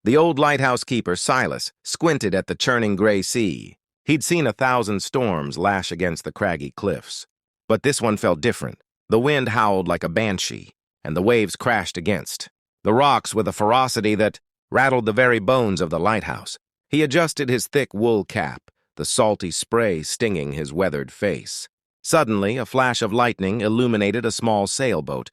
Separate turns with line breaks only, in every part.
The old lighthouse keeper, Silas, squinted at the churning gray sea. He'd seen 1,000 storms lash against the craggy cliffs. But this one felt different. The wind howled like a banshee, and the waves crashed against the rocks with a ferocity that rattled the very bones of the lighthouse. He adjusted his thick wool cap, the salty spray stinging his weathered face. Suddenly, a flash of lightning illuminated a small sailboat,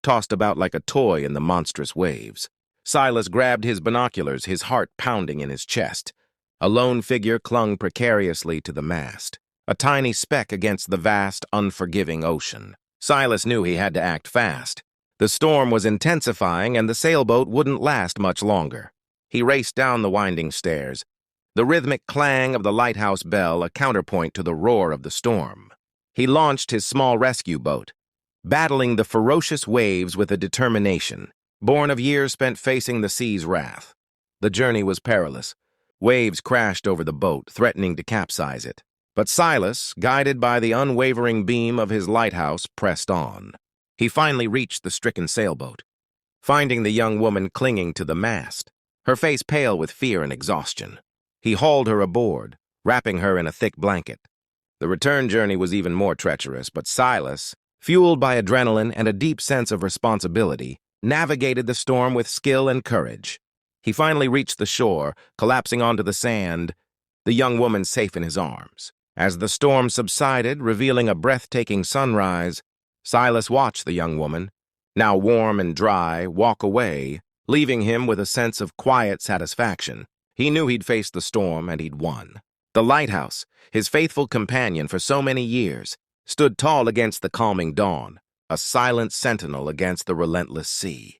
tossed about like a toy in the monstrous waves. Silas grabbed his binoculars, his heart pounding in his chest. A lone figure clung precariously to the mast, a tiny speck against the vast, unforgiving ocean. Silas knew he had to act fast. The storm was intensifying, and the sailboat wouldn't last much longer. He raced down the winding stairs, the rhythmic clang of the lighthouse bell a counterpoint to the roar of the storm. He launched his small rescue boat, battling the ferocious waves with a determination born of years spent facing the sea's wrath. The journey was perilous. Waves crashed over the boat, threatening to capsize it. But Silas, guided by the unwavering beam of his lighthouse, pressed on. He finally reached the stricken sailboat, finding the young woman clinging to the mast, her face pale with fear and exhaustion. He hauled her aboard, wrapping her in a thick blanket. The return journey was even more treacherous, but Silas, fueled by adrenaline and a deep sense of responsibility, navigated the storm with skill and courage. He finally reached the shore, collapsing onto the sand, the young woman safe in his arms. As the storm subsided, revealing a breathtaking sunrise, Silas watched the young woman, now warm and dry, walk away, leaving him with a sense of quiet satisfaction. He knew he'd faced the storm and he'd won. The lighthouse, his faithful companion for so many years, stood tall against the calming dawn, a silent sentinel against the relentless sea.